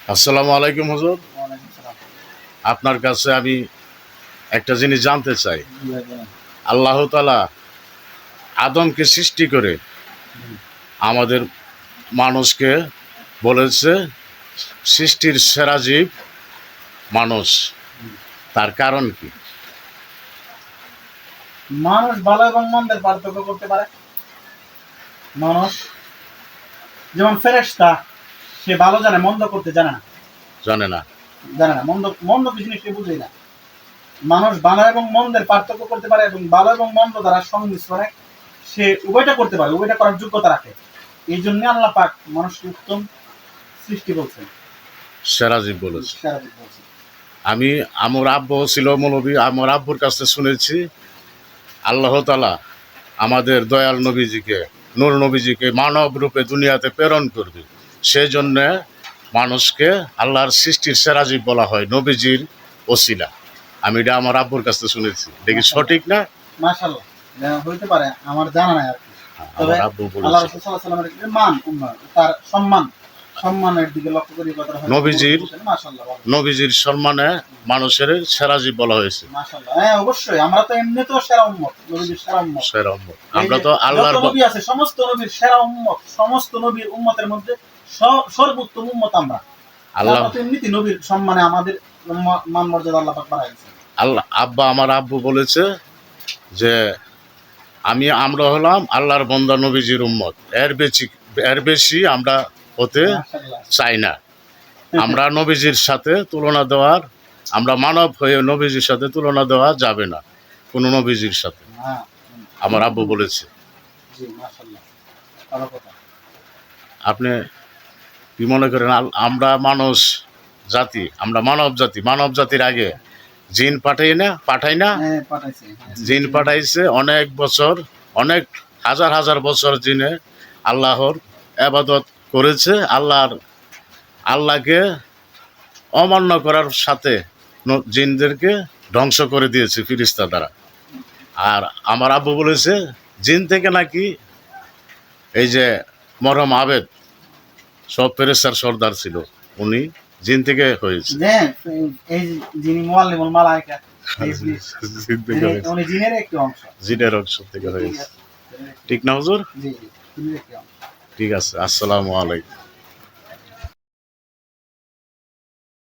আসসালামু আলাইকুম হুজুর। আপনার কাছে আমি একটা জিনিস জানতে চাই। আল্লাহ তাআলা আদমকে সৃষ্টি করে আমাদের মানুষকে বলেছে সৃষ্টির সেরা জীব মানুষ। তার কারণ কি? মানুষ ভালো এবং মন্দের পার্থক্য করতে পারে। মানুষ যেমন ফেরেশতা, সে ভালো জানে, মন্দ করতে জানে না। জানে না। মন্দ মন্দ কি জিনিস সে বুঝেই না। মানুষ ভালো এবং মন্দের পার্থক্য করতে পারে এবং ভালো এবং মন্দ দ্বারা সংমিশ্রণে সে উভয়টা করতে পারে, উভয়টা করার যোগ্যতা রাখে। এই জন্য আল্লাহ পাক মানুষকে উত্তম সৃষ্টি বলছেন, সেরা জীব বলেছে। সেরা জীব বলছেন। আমি আমার আব্বু ছিল মৌলবী, আমার আব্বুর কাছে শুনেছি আল্লাহ তাআলা আমাদের দয়াল নবীজিকে, নূর নবীজিকে মানব রূপে দুনিয়াতে প্রেরণ করবে। সেই জন্যে মানুষকে আল্লাহর সৃষ্টির সেরা জীব বলা হয় নবীজির ওসিলা। আমি এটা আমার আব্বুর কাছে শুনেছি। দেখি সঠিক না? মাশাআল্লাহ, হইতে পারে, আমার জানা নাই আর কি। তবে আমার আব্বু আল্লাহ বলেছে রাসূল সাল্লাল্লাহু আলাইহি ওয়াসাল্লামের মান উন্নয়ন, তার সম্মানের দিকে লক্ষ্য করি কথাটা হয়। মাশাআল্লাহ, নবীজির সম্মানে মানুষের সেরা জীব বলা হয়েছে। মাশাআল্লাহ। হ্যাঁ, অবশ্যই, আমরা তো এমনিতেও সেরা উম্মত, নবীর সেরা উম্মত। সেরা উম্মত। আমরা তো আল্লাহর নবী আছে, সমস্ত নবীর সেরা উম্মত, সমস্ত নবীর উম্মতের মধ্যে সর্বোত্তম উম্মত আমরা। আল্লাহ তো এমনিতে নবীর সম্মানে আমাদের মান মর্যাদা আল্লাহ পাক বাড়াইছে। আল্লাহ আমার আব্বু বলেছে যে আমরা হলাম আল্লাহর বান্দা নবীজির উম্মত, এর বেশি আমরা হতে চাই না। আমরা নবীজির সাথে তুলনা দেওয়ার, আমরা মানব হয়ে নবীজির সাথে তুলনা দেওয়া যাবে না কোনো নবীজির সাথে, আমার আব্বু বলেছে। আপনি কি মনে করেন আমরা মানুষ জাতি, আমরা মানব জাতির আগে জিন পাঠাই না? জিন পাঠাইছে অনেক বছর, অনেক হাজার বছর জিনে আল্লাহর ইবাদত করেছে। আল্লাহকে অমান্য করার সাথে জিনদেরকে ধ্বংস করে দিয়েছে ফিরিস্তা দ্বারা। আর আমার আব্বু বলেছে জিন থেকে নাকি এই যে মরহম আবেদ সব ফেরেশতার সর্দার ছিল, উনি জিন থেকে হয়েছে। জিনের অংশ থেকে হয়েছে। ঠিক না হুজুর? ঠিক আছে। আসসালামু আলাইকুম।